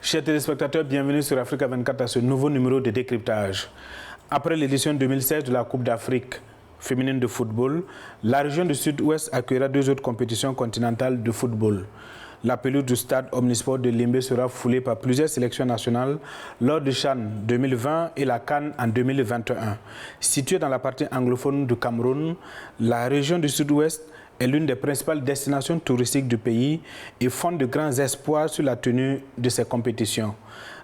Chers téléspectateurs, bienvenue sur Africa 24 à ce nouveau numéro de décryptage. Après l'édition 2016 de la Coupe d'Afrique féminine de football, la région du Sud-Ouest accueillera deux autres compétitions continentales de football. La pelouse du stade Omnisport de Limbé sera foulée par plusieurs sélections nationales lors du CHAN 2020 et la CAN en 2021. Située dans la partie anglophone du Cameroun, la région du Sud-Ouest est l'une des principales destinations touristiques du pays et fonde de grands espoirs sur la tenue de ces compétitions.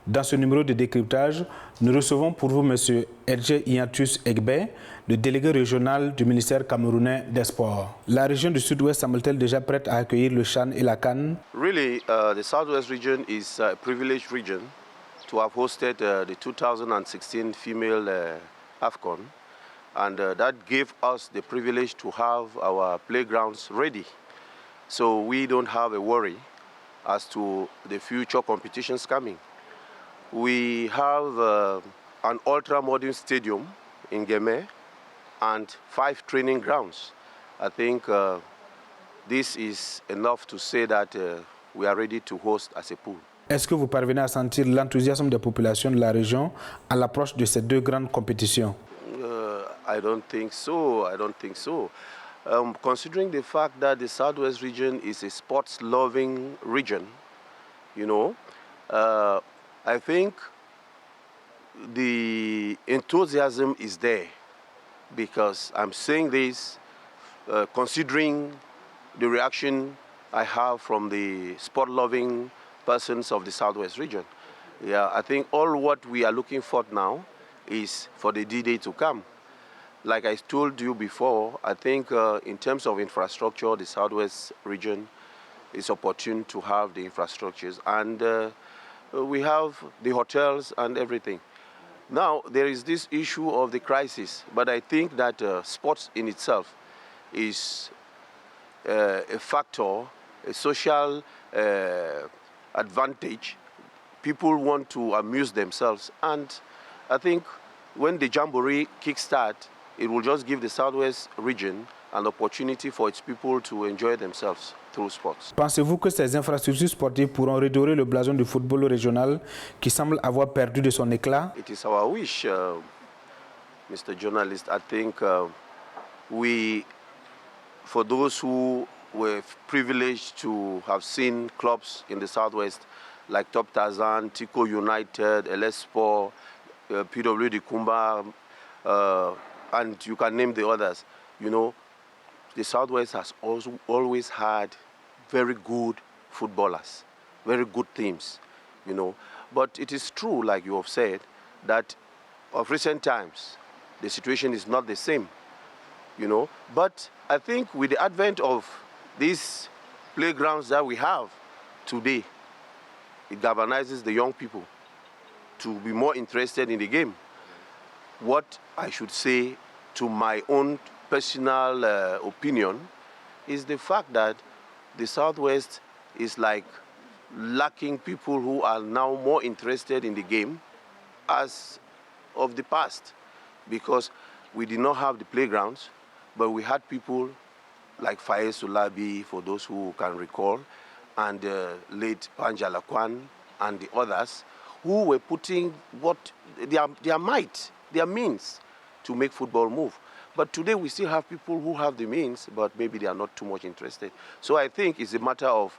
Dans ce numéro de décryptage, nous recevons pour vous M. Edje Ignatius Egbe, le délégué régional du ministère camerounais des Sports. La région du Sud-Ouest semble-t-elle déjà prête à accueillir le CHAN et la CAN? Really, the Southwest region is a privileged region to have hosted the 2016 female AFCON. And that gave us the privilege to have our playgrounds ready. So we don't have a worry as to the future competitions coming. We have an ultra-modern stadium in Gemé and 5 training grounds. I think this is enough to say that we are ready to host as a pool. Est-ce que vous parvenez à sentir l'enthousiasme des populations de la région à l'approche de ces deux grandes compétitions? I don't think so. I don't think so. Considering the fact that the Southwest region is a sports-loving region, you know, I think the enthusiasm is there, because I'm saying this considering the reaction I have from the sport-loving persons of the Southwest region. Yeah, I think all what we are looking for now is for the D-Day to come. Like I told you before, I think in terms of infrastructure, the Southwest region is opportune to have the infrastructures, and we have the hotels and everything. Now, there is this issue of the crisis, but I think that sports in itself is a factor, a social advantage. People want to amuse themselves, and I think when the Jamboree kickstart, it will just give the Southwest region an opportunity for its people to enjoy themselves through sports. Pensez-vous que ces infrastructures sportives pourront redorer le blason du football régional qui semble avoir perdu de son éclat? It is our wish, Mr. Journalist. I think for those who were privileged to have seen clubs in the Southwest like Top Tarzan, Tico United, LS Sport, PWD Kumba, and you can name the others. You know, the Southwest has also always had very good footballers, very good teams, you know. But it is true, like you have said, that of recent times, the situation is not the same, you know. But I think with the advent of these playgrounds that we have today, it galvanizes the young people to be more interested in the game. What I should say, to my own personal opinion, is the fact that the Southwest is like lacking people who are now more interested in the game as of the past, because we did not have the playgrounds, but we had people like Faye Sulabi, for those who can recall, and late Panjalakwan and the others, who were putting what their might, their means to make football move. But today we still have people who have the means, but maybe they are not too much interested. So I think it's a matter of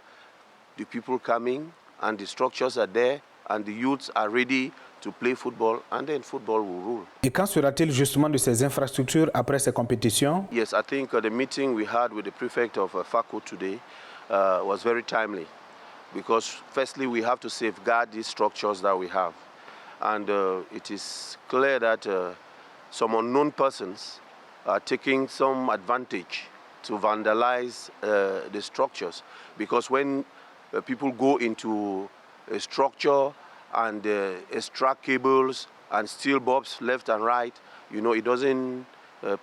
the people coming, and the structures are there, and the youths are ready to play football, and then football will rule. Et qu'en sera-t-il justement de ces infrastructures après ces compétitions? Yes, I think the meeting we had with the prefect of FACO today was very timely, because firstly we have to safeguard these structures that we have. And it is clear that some unknown persons are taking some advantage to vandalize the structures, because when people go into a structure and extract cables and steel bulbs left and right, you know, it doesn't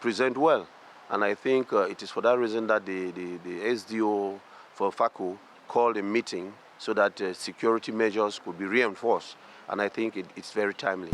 present well. And I think it is for that reason that the SDO for FACO called a meeting so that security measures could be reinforced. And I think it's very timely.